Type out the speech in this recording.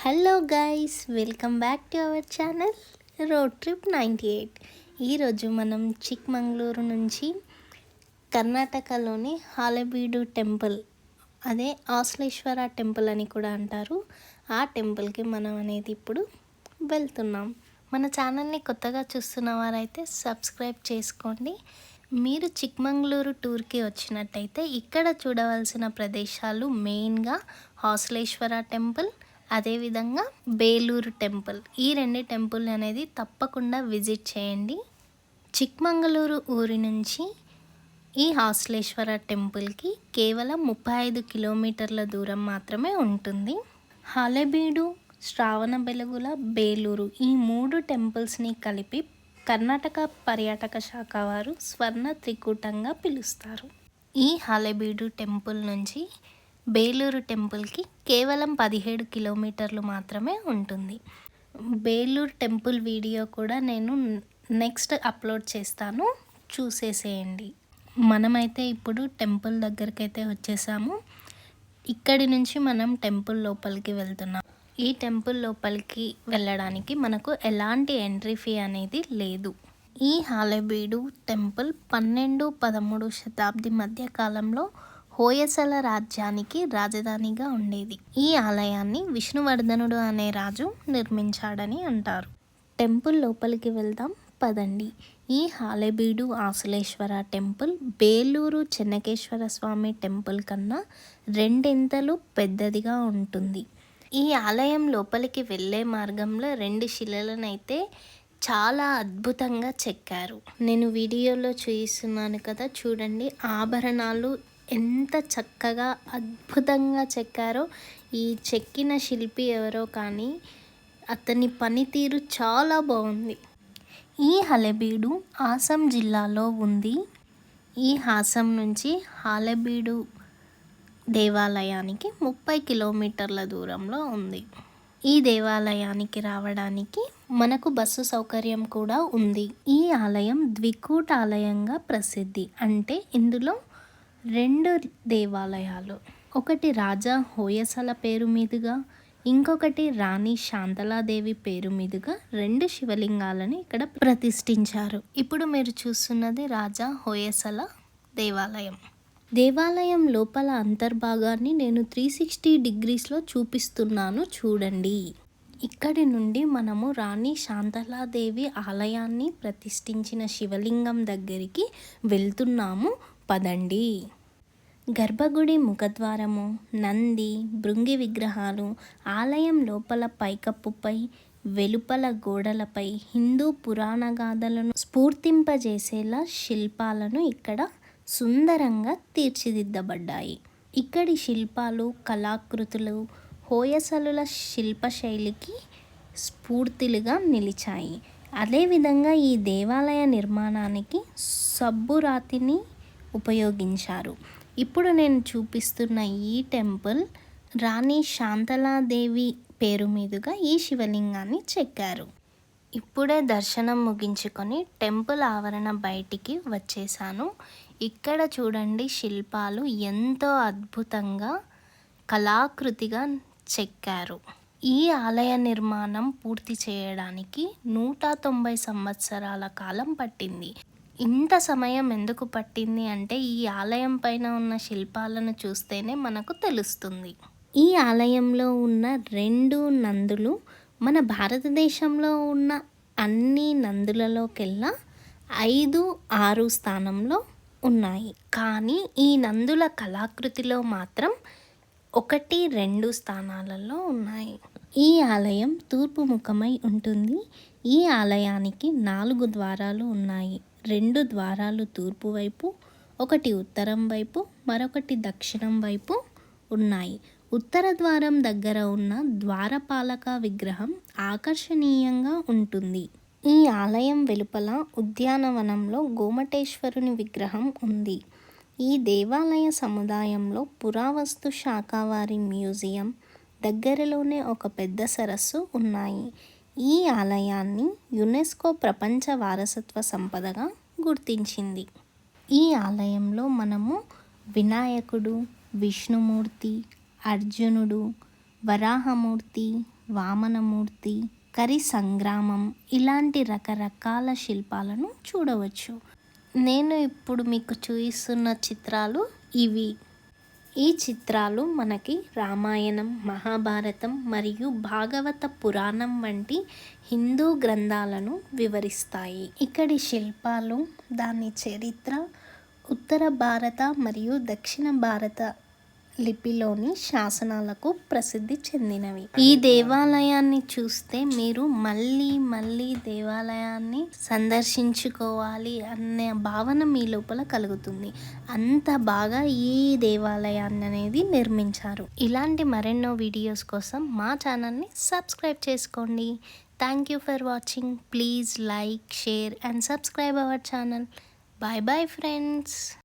Hello guys, welcome back to our channel road trip 98. ఈరోజు మనం చిక్మంగళూరు నుంచి కర్ణాటకలోని హాలెబీడు టెంపుల్, అదే ఆశ్లేశ్వర టెంపుల్ అని కూడా అంటారు, ఆ టెంపుల్కి మనం అనేది ఇప్పుడు వెళ్తున్నాం. మన ఛానల్ని కొత్తగా చూస్తున్న వారైతే సబ్స్క్రైబ్ చేసుకోండి. మీరు చిక్మంగళూరు టూర్కి వచ్చినట్టయితే ఇక్కడ చూడవలసిన ప్రదేశాలు మెయిన్గా ఆశ్లేశ్వర టెంపుల్, అదేవిధంగా బేలూరు టెంపుల్. ఈ రెండు టెంపుల్ అనేది తప్పకుండా విజిట్ చేయండి. చిక్మంగళూరు ఊరి నుంచి ఈ ఆశ్లేశ్వర టెంపుల్కి కేవలం 35 కిలోమీటర్ల దూరం మాత్రమే ఉంటుంది. హాలెబీడు, శ్రావణ బెలుగుల, బేలూరు ఈ 3 టెంపుల్స్ని కలిపి కర్ణాటక పర్యాటక శాఖ వారు స్వర్ణ త్రికూటంగా పిలుస్తారు. ఈ హాలెబీడు టెంపుల్ నుంచి బేలూరు టెంపుల్కి కేవలం 17 కిలోమీటర్లు మాత్రమే ఉంటుంది. బేలూరు టెంపుల్ వీడియో కూడా నేను నెక్స్ట్ అప్లోడ్ చేస్తాను, చూసేసేయండి. మనమైతే ఇప్పుడు టెంపుల్ దగ్గరికి అయితే వచ్చేసాము. ఇక్కడి నుంచి మనం టెంపుల్ లోపలికి వెళ్తున్నాం. ఈ టెంపుల్ లోపలికి వెళ్ళడానికి మనకు ఎలాంటి ఎంట్రీ ఫీ అనేది లేదు. ఈ హాలెబీడు టెంపుల్ 12-13 శతాబ్ది మధ్య కాలంలో హోయసల రాజ్యానికి రాజధానిగా ఉండేది. ఈ ఆలయాన్ని విష్ణువర్ధనుడు అనే రాజు నిర్మించాడని అంటారు. టెంపుల్ లోపలికి వెళ్దాం పదండి. ఈ హాలెబీడు ఆశ్లేశ్వర టెంపుల్ బేలూరు చెన్నకేశ్వర స్వామి టెంపుల్ కన్నా 2 ఇంతలు పెద్దదిగా ఉంటుంది. ఈ ఆలయం లోపలికి వెళ్ళే మార్గంలో 2 శిలలనైతే చాలా అద్భుతంగా చెక్కారు. నేను వీడియోలో చూపిస్తున్నాను కదా, చూడండి ఆభరణాలు ఎంత చక్కగా అద్భుతంగా చెక్కారో. ఈ చెక్కిన శిల్పి ఎవరో కానీ అతని పనితీరు చాలా బాగుంది. ఈ హాలెబీడు హాసం జిల్లాలో ఉంది. ఈ హాసం నుంచి హాలెబీడు దేవాలయానికి 30 కిలోమీటర్ల దూరంలో ఉంది. ఈ దేవాలయానికి రావడానికి మనకు బస్సు సౌకర్యం కూడా ఉంది. ఈ ఆలయం ద్వికూట ఆలయంగా ప్రసిద్ధి. అంటే ఇందులో 2 దేవాలయాలు, ఒకటి రాజా హోయసల పేరు మీదుగా, ఇంకొకటి రాణి శాంతలాదేవి పేరు మీదుగా 2 శివలింగాలను ఇక్కడ ప్రతిష్ఠించారు. ఇప్పుడు మీరు చూస్తున్నది రాజా హోయసల దేవాలయం. దేవాలయం లోపల అంతర్భాగాన్ని నేను 360 డిగ్రీస్లో చూపిస్తున్నాను, చూడండి. ఇక్కడి నుండి మనము రాణి శాంతలాదేవి ఆలయాన్ని ప్రతిష్ఠించిన శివలింగం దగ్గరికి వెళ్తున్నాము, పదండి. గర్భగుడి ముఖద్వారము, నంది, భృంగి విగ్రహాలు, ఆలయం లోపల పైకప్పుపై, వెలుపల గోడలపై హిందూ పురాణ గాథలను స్ఫూర్తింపజేసేలా శిల్పాలను ఇక్కడ సుందరంగా తీర్చిదిద్దబడ్డాయి. ఇక్కడి శిల్పాలు, కళాకృతులు హోయసలుల శిల్పశైలికి స్ఫూర్తిలుగా నిలిచాయి. అదేవిధంగా ఈ దేవాలయ నిర్మాణానికి సబ్బురాతిని ఉపయోగించారు. ఇప్పుడు నేను చూపిస్తున్న ఈ టెంపుల్ రాణి శాంతలాదేవి పేరు మీదుగా ఈ శివలింగాన్ని చెక్కారు. ఇప్పుడే దర్శనం ముగించుకొని టెంపుల్ ఆవరణ బయటికి వచ్చేసాను. ఇక్కడ చూడండి శిల్పాలు ఎంతో అద్భుతంగా కళాకృతిగా చెక్కారు. ఈ ఆలయ నిర్మాణం పూర్తి చేయడానికి 190 సంవత్సరాల కాలం పట్టింది. ఇంత సమయం ఎందుకు పట్టింది అంటే ఈ ఆలయం పైన ఉన్న శిల్పాలను చూస్తేనే మనకు తెలుస్తుంది. ఈ ఆలయంలో ఉన్న 2 నందులు మన భారతదేశంలో ఉన్న అన్ని నందులలోకెల్లా 5, 6 స్థానంలో ఉన్నాయి. కానీ ఈ నందుల కళాకృతిలో మాత్రం 1, 2 స్థానాలలో ఉన్నాయి. ఈ ఆలయం తూర్పు ముఖమై ఉంటుంది. ఈ ఆలయానికి 4 ద్వారాలు ఉన్నాయి. 2 ద్వారాలు తూర్పు వైపు, ఒకటి ఉత్తరం వైపు, మరొకటి దక్షిణం వైపు ఉన్నాయి. ఉత్తర ద్వారం దగ్గర ఉన్న ద్వారపాలక విగ్రహం ఆకర్షణీయంగా ఉంటుంది. ఈ ఆలయం వెలుపల ఉద్యానవనంలో గోమటేశ్వరుని విగ్రహం ఉంది. ఈ దేవాలయ సముదాయంలో పురావస్తు శాఖ వారి మ్యూజియం, దగ్గరలోనే ఒక పెద్ద సరస్సు ఉన్నాయి. ఈ ఆలయాన్ని యునెస్కో ప్రపంచ వారసత్వ సంపదగా గుర్తించింది. ఈ ఆలయంలో మనము వినాయకుడు, విష్ణుమూర్తి, అర్జునుడు, వరాహమూర్తి, వామనమూర్తి, కరి సంగ్రామం ఇలాంటి రకరకాల శిల్పాలను చూడవచ్చు. నేను ఇప్పుడు మీకు చూపిస్తున్న చిత్రాలు ఇవి. ఈ చిత్రాలు మనకి రామాయణం, మహాభారతం మరియు భాగవత పురాణం వంటి హిందూ గ్రంథాలను వివరిస్తాయి. ఇక్కడి శిల్పాలు, దాని చరిత్ర, ఉత్తర భారత మరియు దక్షిణ భారత లిపిలోని శాసనాలకు ప్రసిద్ధి చెందినవి. ఈ దేవాలయాన్ని చూస్తే మీరు మళ్ళీ దేవాలయాన్ని సందర్శించుకోవాలి అనే భావన మీ లోపల కలుగుతుంది. అంత బాగా ఈ దేవాలయాన్ని అనేది నిర్మించారు. ఇలాంటి మరెన్నో వీడియోస్ కోసం మా ఛానల్ని సబ్స్క్రైబ్ చేసుకోండి. Thank you for watching. Please like, share and subscribe our channel. Bye bye friends.